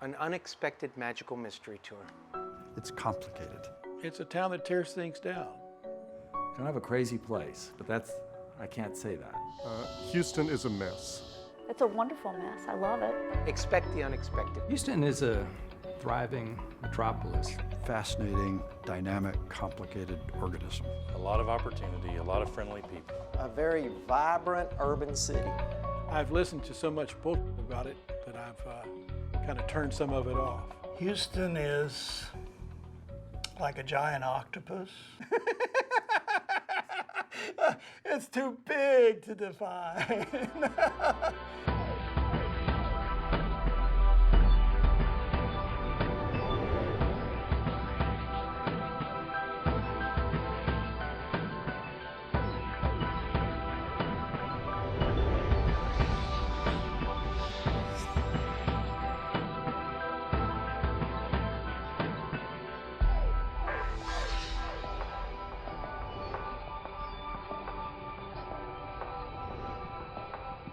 An unexpected magical mystery tour. It's complicated. It's a town that tears things down. Kind of a crazy place, but I can't say that. Houston is a mess. It's a wonderful mess. I love it. Expect the unexpected. Houston is a thriving metropolis. Fascinating, dynamic, complicated organism. A lot of opportunity, a lot of friendly people. A very vibrant urban city. I've listened to so much bullshit about it that I've kind of turned some of it off. Houston is like a giant octopus. It's too big to define.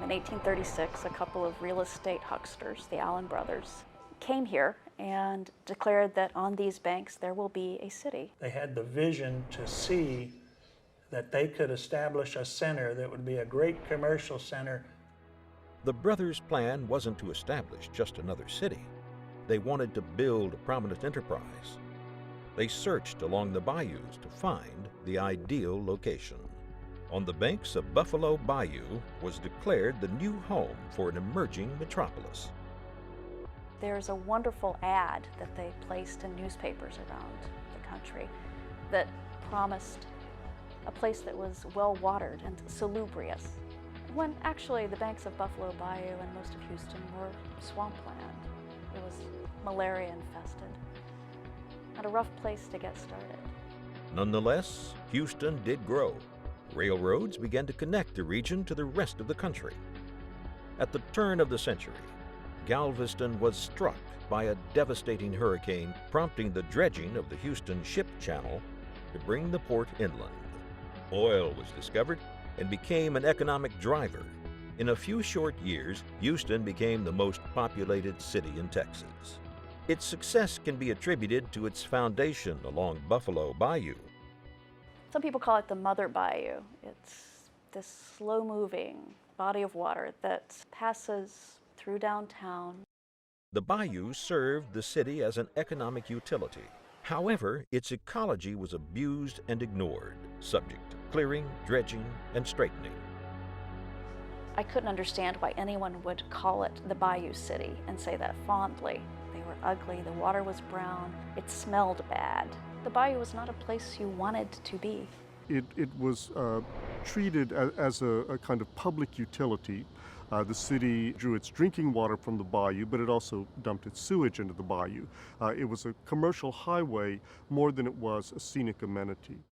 In 1836, a couple of real estate hucksters, the Allen brothers, came here and declared that on these banks there will be a city. They had the vision to see that they could establish a center that would be a great commercial center. The brothers' plan wasn't to establish just another city. They wanted to build a prominent enterprise. They searched along the bayous to find the ideal location. On the banks of Buffalo Bayou was declared the new home for an emerging metropolis. There's a wonderful ad that they placed in newspapers around the country that promised a place that was well-watered and salubrious, when actually the banks of Buffalo Bayou and most of Houston were swampland. It was malaria-infested and a rough place to get started. Nonetheless, Houston did grow. Railroads began to connect the region to the rest of the country. At the turn of the century, Galveston was struck by a devastating hurricane, prompting the dredging of the Houston Ship Channel to bring the port inland. Oil was discovered and became an economic driver. In a few short years, Houston became the most populated city in Texas. Its success can be attributed to its foundation along Buffalo Bayou. Some people call it the Mother Bayou. It's this slow-moving body of water that passes through downtown. The bayou served the city as an economic utility. However, its ecology was abused and ignored, subject to clearing, dredging, and straightening. I couldn't understand why anyone would call it the Bayou City and say that fondly. They were ugly, the water was brown, it smelled bad. The bayou was not a place you wanted to be. It was treated as a kind of public utility. The city drew its drinking water from the bayou, but it also dumped its sewage into the bayou. It was a commercial highway more than it was a scenic amenity.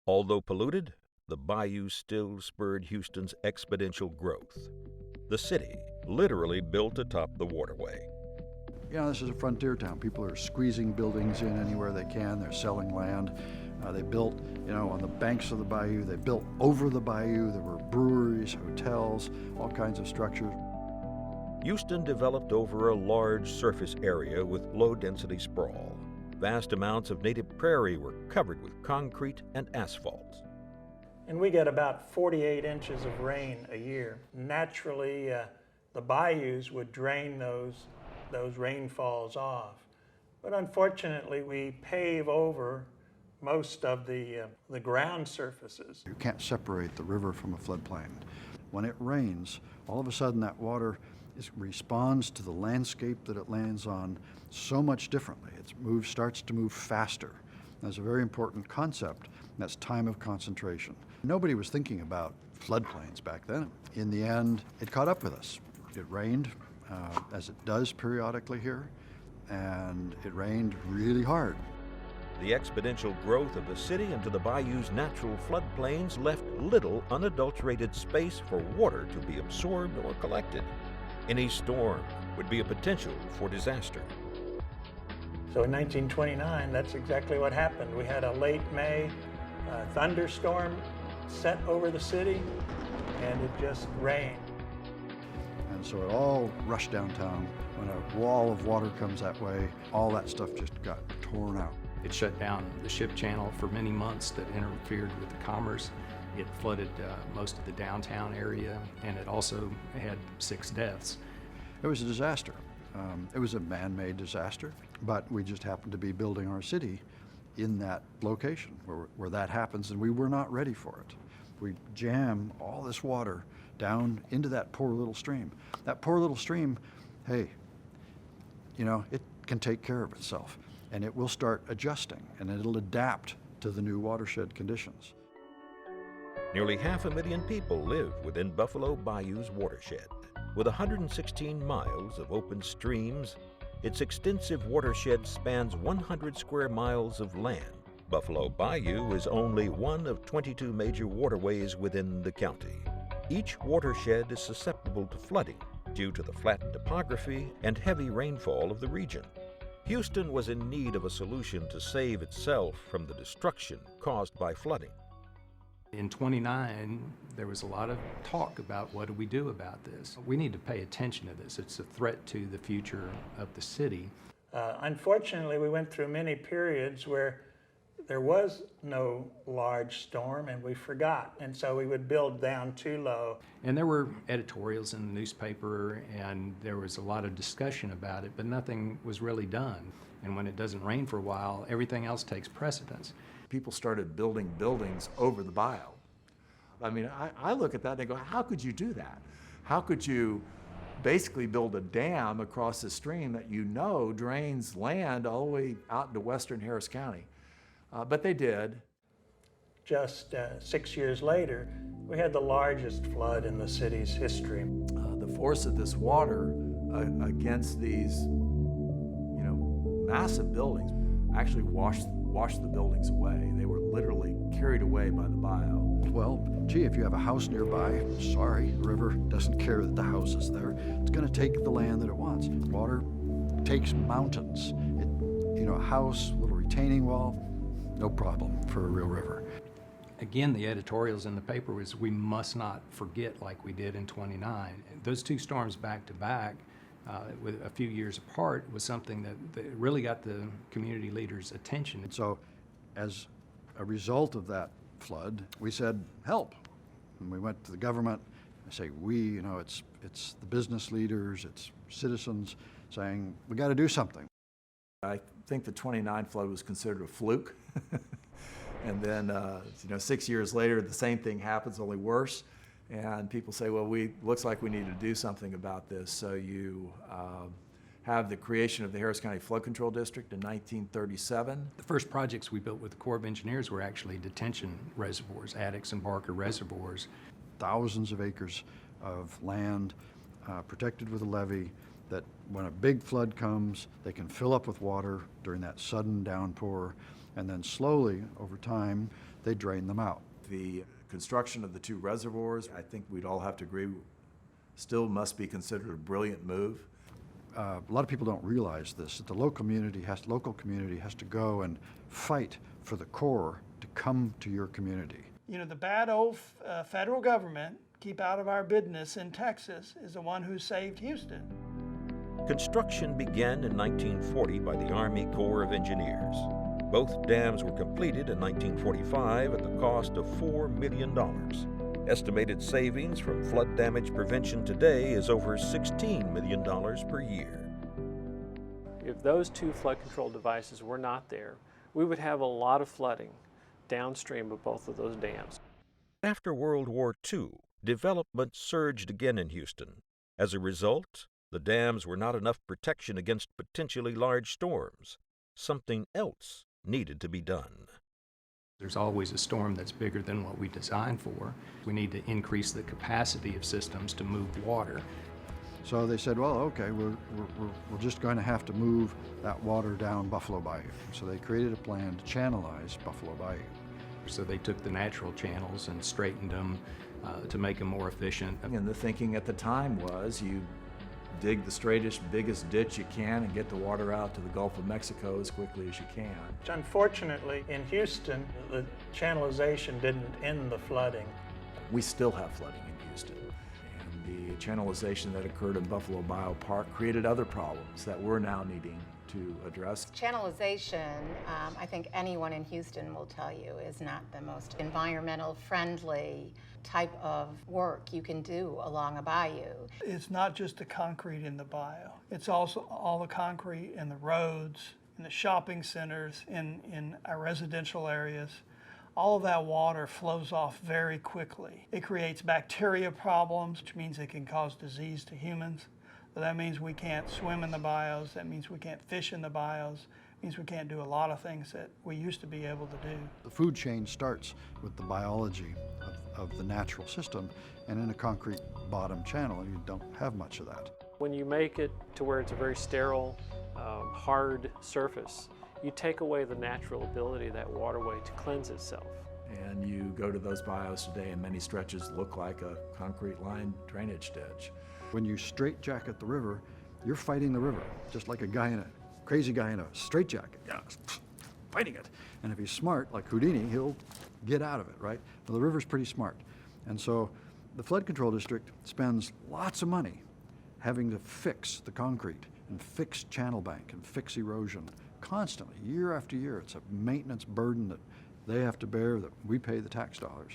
Although polluted, the bayou still spurred Houston's exponential growth. The city literally built atop the waterway. This is a frontier town. People are squeezing buildings in anywhere they can. They're selling land. They built, on the banks of the bayou. They built over the bayou. There were breweries, hotels, all kinds of structures. Houston developed over a large surface area with low-density sprawl. Vast amounts of native prairie were covered with concrete and asphalt. And we get about 48 inches of rain a year. Naturally, the bayous would drain those rainfalls off. But unfortunately, we pave over most of the ground surfaces. You can't separate the river from a floodplain. When it rains, all of a sudden that water responds to the landscape that it lands on so much differently. It starts to move faster. That's a very important concept. That's time of concentration. Nobody was thinking about floodplains back then. In the end, it caught up with us. It rained, as it does periodically here, and it rained really hard. The exponential growth of the city into the bayou's natural floodplains left little unadulterated space for water to be absorbed or collected. Any storm would be a potential for disaster. So in 1929, that's exactly what happened. We had a late May thunderstorm set over the city, and it just rained. And so it all rushed downtown When a wall of water comes that way, all that stuff just got torn out. It shut down the ship channel for many months that interfered with the commerce. It flooded most of the downtown area, and it also had 6 deaths. It was a disaster. It was a man-made disaster, but we just happened to be building our city in that location where that happens, and we were not ready for it. We jam all this water down into that poor little stream. That poor little stream, hey, you know, it can take care of itself, and it will start adjusting, and it'll adapt to the new watershed conditions. Nearly 500,000 people live within Buffalo Bayou's watershed. With 116 miles of open streams, its extensive watershed spans 100 square miles of land. Buffalo Bayou is only one of 22 major waterways within the county. Each watershed is susceptible to flooding due to the flat topography and heavy rainfall of the region. Houston was in need of a solution to save itself from the destruction caused by flooding. In '29, there was a lot of talk about what do we do about this. We need to pay attention to this. It's a threat to the future of the city. Unfortunately, we went through many periods where there was no large storm and we forgot, and so we would build down too low. And there were editorials in the newspaper, and there was a lot of discussion about it, but nothing was really done. And when it doesn't rain for a while, everything else takes precedence. People started building buildings over the bayou. I mean, I look at that and I go, how could you do that? How could you basically build a dam across the stream that you know drains land all the way out into western Harris County? But they did. Just 6 years later, we had the largest flood in the city's history. The force of this water against these, massive buildings actually washed the buildings away. They were literally carried away by the bayou. Well, gee, if you have a house nearby, sorry, the river doesn't care that the house is there. It's going to take the land that it wants. Water takes mountains. A house, little retaining wall, no problem for a real river. Again, the editorials in the paper was we must not forget like we did in '29. Those 2 storms back to back, with a few years apart, was something that really got the community leaders' attention. And so, as a result of that flood, we said, help. And we went to the government. I say we, it's the business leaders, it's citizens saying, we got to do something. I think the '29 flood was considered a fluke. And then, 6 years later, the same thing happens, only worse. And people say, well, looks like we need to do something about this. So you have the creation of the Harris County Flood Control District in 1937. The first projects we built with the Corps of Engineers were actually detention reservoirs, Addicks and Barker reservoirs. Thousands of acres of land protected with a levee that when a big flood comes, they can fill up with water during that sudden downpour, and then slowly, over time, they drain them out. The construction of the 2 reservoirs, I think we'd all have to agree, still must be considered a brilliant move. A lot of people don't realize this, that the local community has to go and fight for the Corps to come to your community. The bad old federal government, keep out of our business in Texas, is the one who saved Houston. Construction began in 1940 by the Army Corps of Engineers. Both dams were completed in 1945 at the cost of $4 million. Estimated savings from flood damage prevention today is over $16 million per year. If those 2 flood control devices were not there, we would have a lot of flooding downstream of both of those dams. After World War II, development surged again in Houston. As a result, the dams were not enough protection against potentially large storms. Something else needed to be done. There's always a storm that's bigger than what we designed for. We need to increase the capacity of systems to move water. So they said, well, okay, we're just going to have to move that water down Buffalo Bayou. So they created a plan to channelize Buffalo Bayou. So they took the natural channels and straightened them to make them more efficient. And the thinking at the time was you dig the straightest, biggest ditch you can and get the water out to the Gulf of Mexico as quickly as you can. Unfortunately, in Houston, the channelization didn't end the flooding. We still have flooding in Houston. And The channelization that occurred in Buffalo Bayou Park created other problems that we're now needing to address. Channelization, I think anyone in Houston will tell you, is not the most environmental friendly type of work you can do along a bayou. It's not just the concrete in the bayou. It's also all the concrete in the roads, in the shopping centers, in our residential areas. All of that water flows off very quickly. It creates bacteria problems, which means it can cause disease to humans. So that means we can't swim in the bayous. That means we can't fish in the bayous. It means we can't do a lot of things that we used to be able to do. The food chain starts with the biology of the natural system, and in a concrete bottom channel, you don't have much of that. When you make it to where it's a very sterile, hard surface, you take away the natural ability of that waterway to cleanse itself. And you go to those bayous today, and many stretches look like a concrete-lined drainage ditch. When you straitjacket the river, you're fighting the river, just like a crazy guy in a straitjacket, fighting it. And if he's smart, like Houdini, he'll get out of it, right? Well, the river's pretty smart. And so the flood control district spends lots of money having to fix the concrete and fix channel bank and fix erosion constantly, year after year. It's a maintenance burden that they have to bear, that we pay the tax dollars.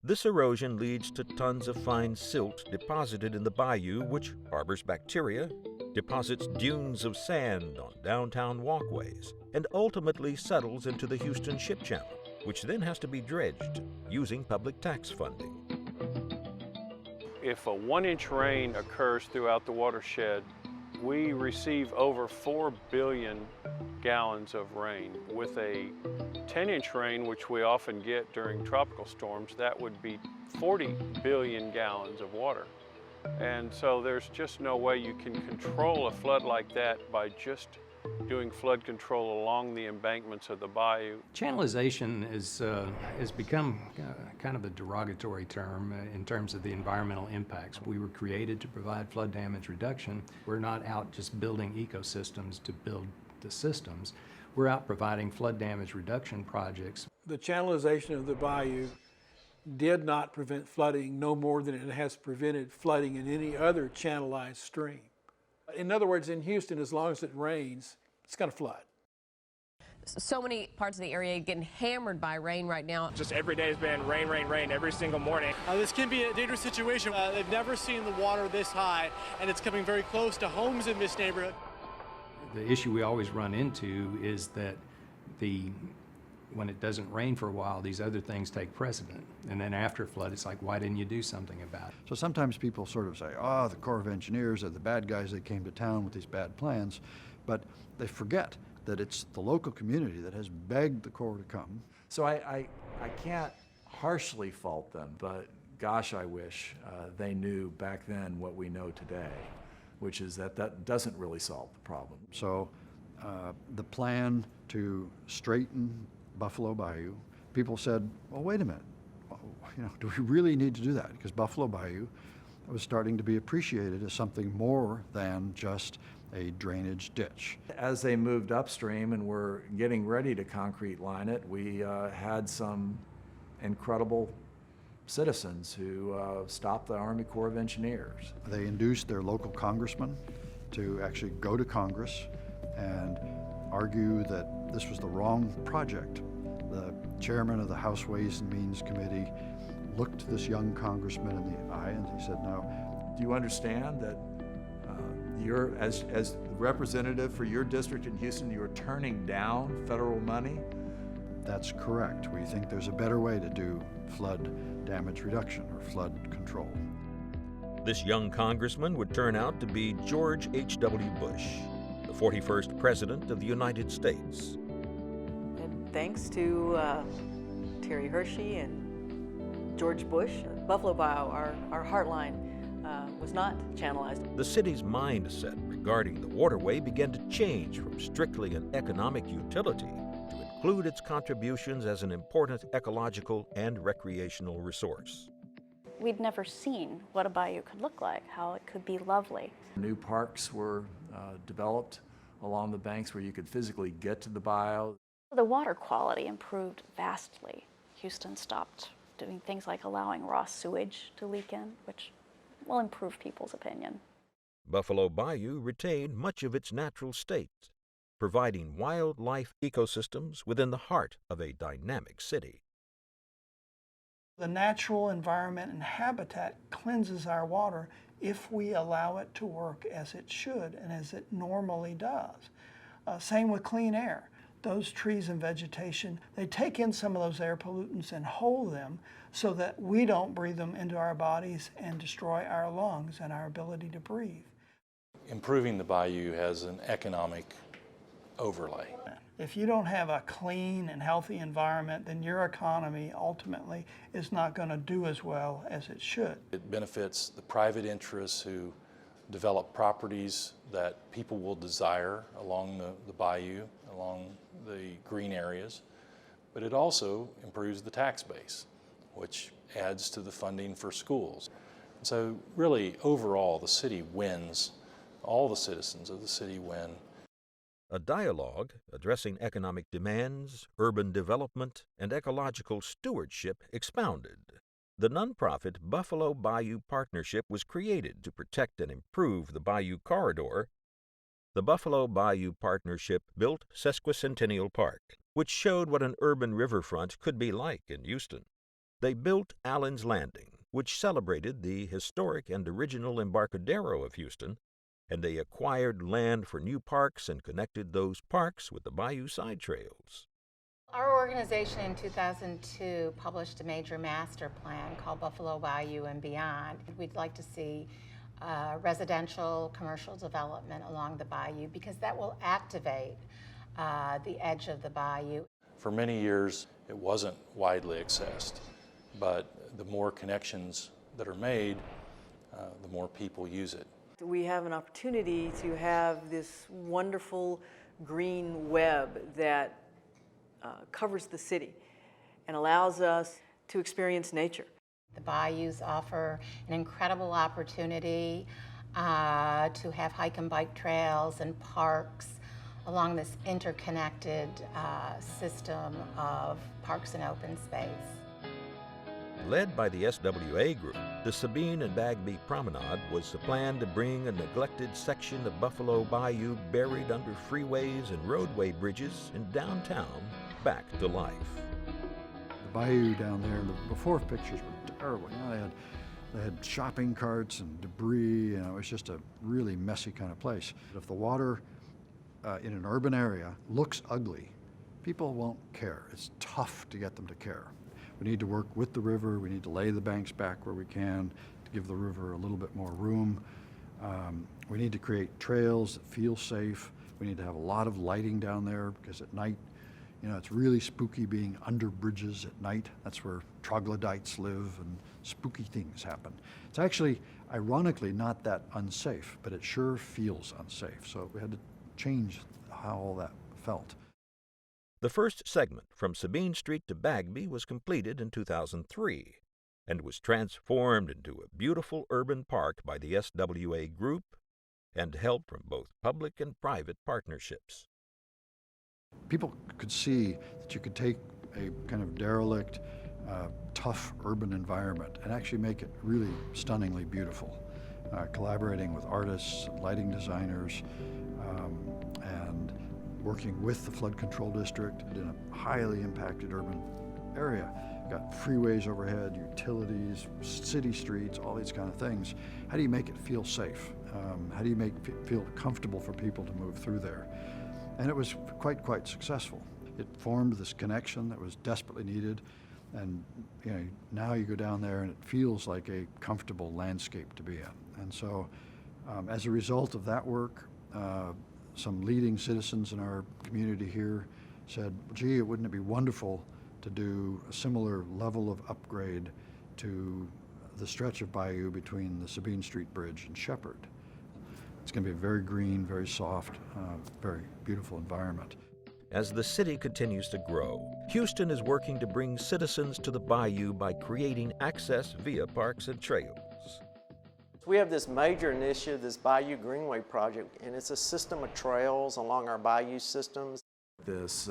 This erosion leads to tons of fine silt deposited in the bayou, which harbors bacteria, deposits dunes of sand on downtown walkways, and ultimately settles into the Houston Ship Channel, which then has to be dredged using public tax funding. If a 1-inch rain occurs throughout the watershed, we receive over 4 billion gallons of rain. With a 10-inch rain, which we often get during tropical storms, that would be 40 billion gallons of water. And so there's just no way you can control a flood like that by just doing flood control along the embankments of the bayou. Channelization has become kind of a derogatory term in terms of the environmental impacts. We were created to provide flood damage reduction. We're not out just building ecosystems to build the systems. We're out providing flood damage reduction projects. The channelization of the bayou did not prevent flooding no more than it has prevented flooding in any other channelized stream. In other words, in Houston, as long as it rains, it's going to flood. So many parts of the area getting hammered by rain right now. Just every day has been rain, rain, rain every single morning. This can be a dangerous situation. They've never seen the water this high, and it's coming very close to homes in this neighborhood. The issue we always run into is that when it doesn't rain for a while, these other things take precedent. And then after a flood, it's like, why didn't you do something about it? So sometimes people sort of say, oh, the Corps of Engineers are the bad guys that came to town with these bad plans, but they forget that it's the local community that has begged the Corps to come. So I can't harshly fault them, but gosh, I wish they knew back then what we know today, which is that doesn't really solve the problem. So the plan to straighten Buffalo Bayou, people said, well, wait a minute, do we really need to do that? Because Buffalo Bayou was starting to be appreciated as something more than just a drainage ditch. As they moved upstream and were getting ready to concrete line it, we had some incredible citizens who stopped the Army Corps of Engineers. They induced their local congressman to actually go to Congress and argue that this was the wrong project. The chairman of the House Ways and Means Committee looked this young congressman in the eye and he said, no. Do you understand that you're, as the representative for your district in Houston, you're turning down federal money? That's correct. We think there's a better way to do flood damage reduction or flood control. This young congressman would turn out to be George H.W. Bush, the 41st President of the United States. And thanks to Terry Hershey and George Bush, Buffalo Bayou, our heartline, was not channelized. The city's mindset regarding the waterway began to change from strictly an economic utility to include its contributions as an important ecological and recreational resource. We'd never seen what a bayou could look like, how it could be lovely. New parks were developed along the banks where you could physically get to the bayou. The water quality improved vastly. Houston stopped doing things like allowing raw sewage to leak in, which will improve people's opinion. Buffalo Bayou retained much of its natural state, providing wildlife ecosystems within the heart of a dynamic city. The natural environment and habitat cleanses our water if we allow it to work as it should and as it normally does. Same with clean air. Those trees and vegetation, they take in some of those air pollutants and hold them so that we don't breathe them into our bodies and destroy our lungs and our ability to breathe. Improving the bayou has an economic overlay. If you don't have a clean and healthy environment, then your economy ultimately is not going to do as well as it should. It benefits the private interests who develop properties that people will desire along the bayou, along the green areas, but it also improves the tax base, which adds to the funding for schools. So really, overall, the city wins. All the citizens of the city win. A dialogue addressing economic demands, urban development, and ecological stewardship expounded. The nonprofit Buffalo Bayou Partnership was created to protect and improve the Bayou Corridor. The Buffalo Bayou Partnership built Sesquicentennial Park, which showed what an urban riverfront could be like in Houston. They built Allen's Landing, which celebrated the historic and original Embarcadero of Houston, and they acquired land for new parks and connected those parks with the Bayou side trails. Our organization in 2002 published a major master plan called Buffalo Bayou and Beyond. We'd like to see residential, commercial development along the bayou because that will activate the edge of the bayou. For many years, it wasn't widely accessed, but the more connections that are made, the more people use it. We have an opportunity to have this wonderful green web that covers the city and allows us to experience nature. The bayous offer an incredible opportunity to have hike and bike trails and parks along this interconnected system of parks and open space. Led by the SWA group, the Sabine and Bagby Promenade was a plan to bring a neglected section of Buffalo Bayou buried under freeways and roadway bridges in downtown back to life. The bayou down there, the before pictures were terrible. You know, they had shopping carts and debris, and it was just a really messy kind of place. If the water in an urban area looks ugly, people won't care. It's tough to get them to care. We need to work with the river. We need to lay the banks back where we can to give the river a little bit more room. We need to create trails that feel safe. We need to have a lot of lighting down there because at night, you know, it's really spooky being under bridges at night. That's where troglodytes live and spooky things happen. It's actually, ironically, not that unsafe, but it sure feels unsafe. So we had to change how all that felt. The first segment from Sabine Street to Bagby was completed in 2003 and was transformed into a beautiful urban park by the SWA group and help from both public and private partnerships. People could see that you could take a kind of derelict, tough urban environment and actually make it really stunningly beautiful. Collaborating with artists, lighting designers, and working with the flood control district in a highly impacted urban area. You've got freeways overhead, utilities, city streets, all these kind of things. How do you make it feel safe? How do you make it feel comfortable for people to move through there? And it was quite successful. It formed this connection that was desperately needed, and you know, now you go down there and it feels like a comfortable landscape to be in. And so as a result of that work, some leading citizens in our community here said, gee, wouldn't it be wonderful to do a similar level of upgrade to the stretch of bayou between the Sabine Street Bridge and Shepherd. It's going to be a very green, very soft, very beautiful environment. As the city continues to grow, Houston is working to bring citizens to the bayou by creating access via parks and trails. We have this major initiative, this Bayou Greenway project, and it's a system of trails along our bayou systems. This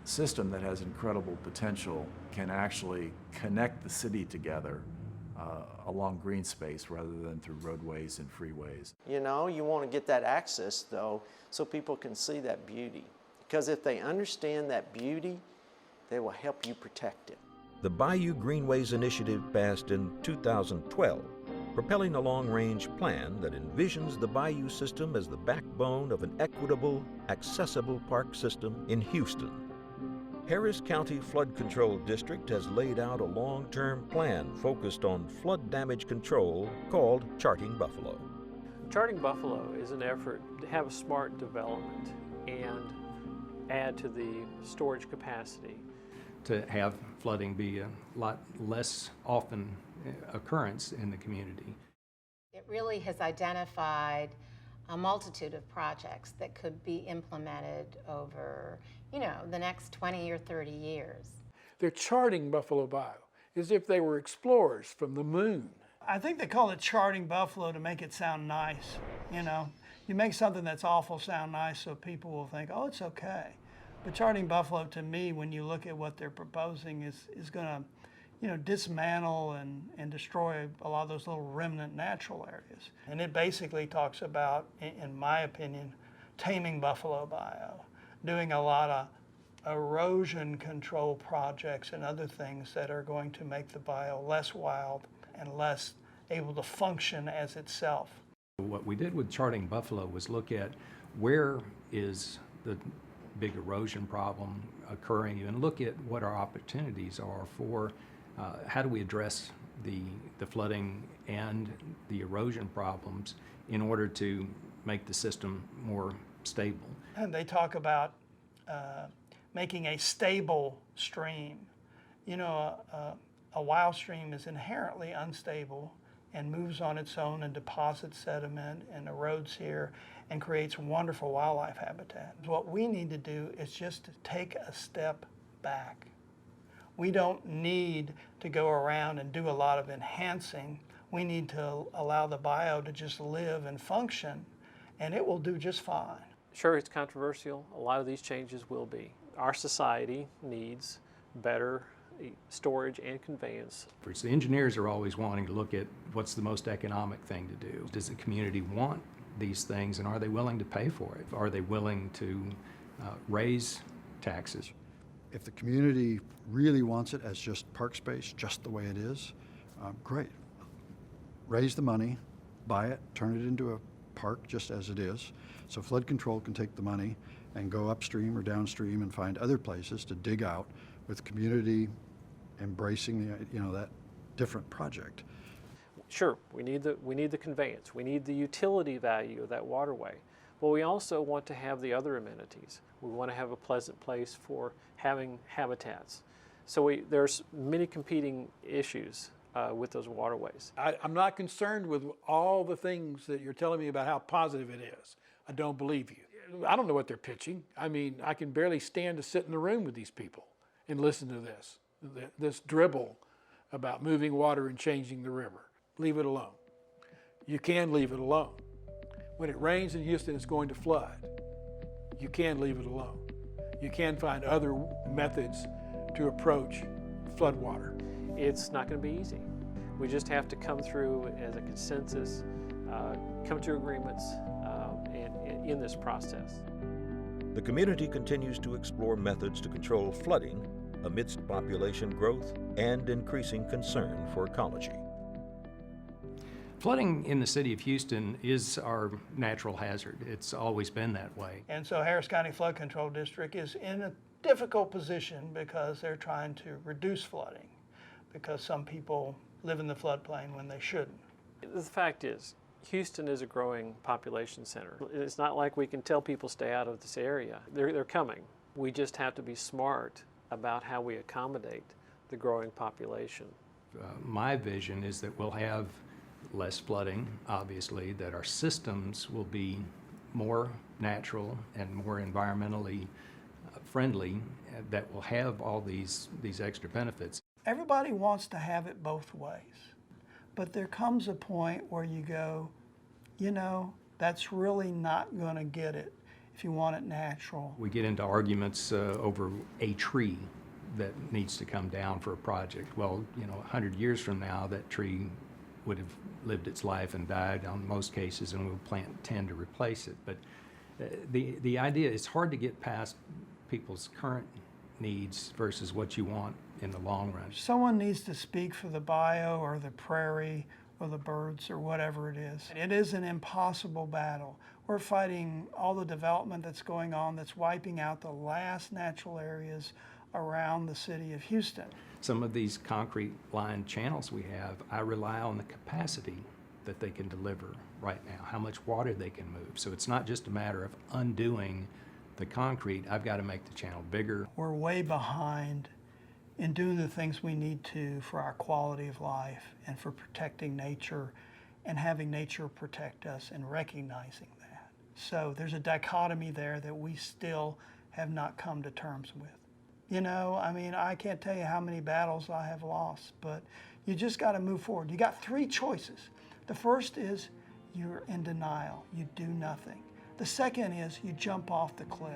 system that has incredible potential can actually connect the city together along green space rather than through roadways and freeways. You know, you want to get that access though so people can see that beauty. Because if they understand that beauty, they will help you protect it. The Bayou Greenways Initiative passed in 2012, propelling a long-range plan that envisions the Bayou system as the backbone of an equitable, accessible park system in Houston. Harris County Flood Control District has laid out a long-term plan focused on flood damage control called Charting Buffalo. Charting Buffalo is an effort to have a smart development and add to the storage capacity. To have flooding be a lot less often occurrence in the community. It really has identified a multitude of projects that could be implemented over, the next 20 or 30 years. They're charting Buffalo Bayou as if they were explorers from the moon. I think they call it charting Buffalo to make it sound nice, You make something that's awful sound nice so people will think, oh, it's okay. But charting Buffalo, to me, when you look at what they're proposing, is going to, dismantle and destroy a lot of those little remnant natural areas. And it basically talks about, in my opinion, taming Buffalo Bayou, doing a lot of erosion control projects and other things that are going to make the bayou less wild and less able to function as itself. What we did with Charting Buffalo was look at where is the big erosion problem occurring and look at what our opportunities are for how do we address the flooding and the erosion problems in order to make the system more stable. And they talk about making a stable stream. A wild stream is inherently unstable and moves on its own and deposits sediment and erodes here and creates wonderful wildlife habitat. What we need to do is just to take a step back. We don't need to go around and do a lot of enhancing. We need to allow the bayou to just live and function, and it will do just fine. Sure, it's controversial. A lot of these changes will be. Our society needs better storage and conveyance. The engineers are always wanting to look at what's the most economic thing to do. Does the community want these things, and are they willing to pay for it? Are they willing to raise taxes? If the community really wants it as just park space, just the way it is, great. Raise the money, buy it, turn it into a park just as it is, so flood control can take the money and go upstream or downstream and find other places to dig out with community embracing that different project. Sure, we need the conveyance. We need the utility value of that waterway. But we also want to have the other amenities. We want to have a pleasant place for having habitats. So there's many competing issues with those waterways. I'm not concerned with all the things that you're telling me about how positive it is. I don't believe you. I don't know what they're pitching. I mean, I can barely stand to sit in the room with these people and listen to this dribble about moving water and changing the river. Leave it alone. You can leave it alone. When it rains in Houston, it's going to flood. You can leave it alone. You can find other methods to approach floodwater. It's not going to be easy. We just have to come through as a consensus, come to agreements in this process. The community continues to explore methods to control flooding amidst population growth and increasing concern for ecology. Flooding in the city of Houston is our natural hazard. It's always been that way. And so Harris County Flood Control District is in a difficult position because they're trying to reduce flooding, because some people live in the floodplain when they shouldn't. The fact is, Houston is a growing population center. It's not like we can tell people stay out of this area. They're coming. We just have to be smart about how we accommodate the growing population. My vision is that we'll have less flooding, obviously, that our systems will be more natural and more environmentally friendly, that will have all these extra benefits. Everybody wants to have it both ways, but there comes a point where you go, that's really not going to get it if you want it natural. We get into arguments over a tree that needs to come down for a project. Well, 100 years from now, that tree would have lived its life and died on most cases, and we'll plant 10 to replace it. But the idea, it's hard to get past people's current needs versus what you want in the long run. Someone needs to speak for the bayou or the prairie or the birds or whatever it is. It is an impossible battle. We're fighting all the development that's going on that's wiping out the last natural areas around the city of Houston. Some of these concrete lined channels we have, I rely on the capacity that they can deliver right now, how much water they can move. So it's not just a matter of undoing the concrete, I've got to make the channel bigger. We're way behind in doing the things we need to for our quality of life and for protecting nature and having nature protect us and recognizing that. So there's a dichotomy there that we still have not come to terms with. I can't tell you how many battles I have lost, but you just got to move forward. You got three choices. The first is you're in denial, you do nothing. The second is you jump off the cliff.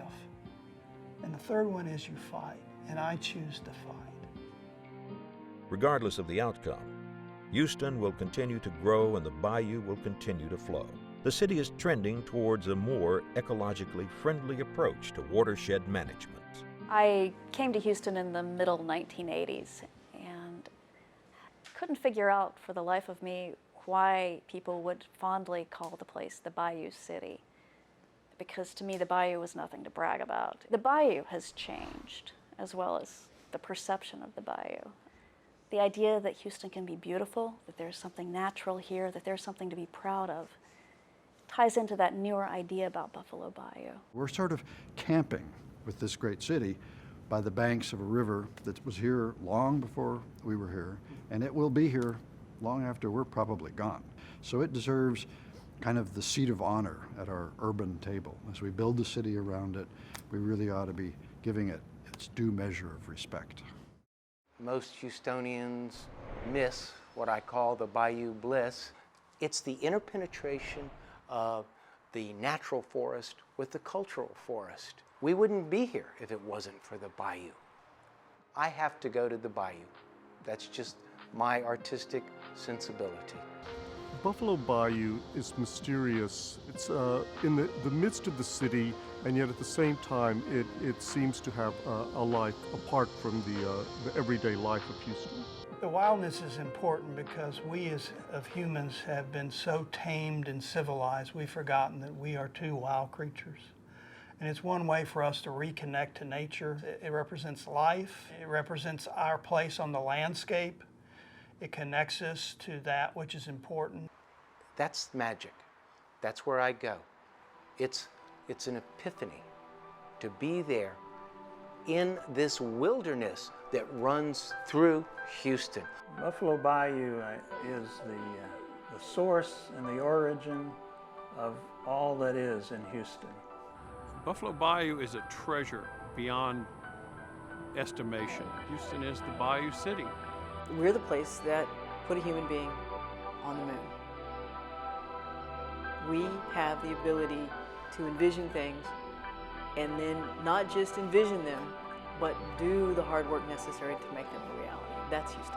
And the third one is you fight, and I choose to fight. Regardless of the outcome, Houston will continue to grow and the bayou will continue to flow. The city is trending towards a more ecologically friendly approach to watershed management. I came to Houston in the middle 1980s and couldn't figure out for the life of me why people would fondly call the place the Bayou City, because to me the bayou was nothing to brag about. The bayou has changed, as well as the perception of the bayou. The idea that Houston can be beautiful, that there's something natural here, that there's something to be proud of, ties into that newer idea about Buffalo Bayou. We're sort of camping with this great city by the banks of a river that was here long before we were here, and it will be here long after we're probably gone. So it deserves kind of the seat of honor at our urban table. As we build the city around it, we really ought to be giving it its due measure of respect. Most Houstonians miss what I call the Bayou Bliss. It's the interpenetration of the natural forest with the cultural forest. We wouldn't be here if it wasn't for the bayou. I have to go to the bayou. That's just my artistic sensibility. Buffalo Bayou is mysterious. It's in the midst of the city, and yet at the same time, it seems to have a life apart from the everyday life of Houston. The wildness is important because we as humans have been so tamed and civilized, we've forgotten that we are too wild creatures. And it's one way for us to reconnect to nature. It represents life. It represents our place on the landscape. It connects us to that which is important. That's magic. That's where I go. It's an epiphany to be there in this wilderness that runs through Houston. Buffalo Bayou is the source and the origin of all that is in Houston. Buffalo Bayou is a treasure beyond estimation. Houston is the Bayou City. We're the place that put a human being on the moon. We have the ability to envision things and then not just envision them, but do the hard work necessary to make them a reality. That's Houston.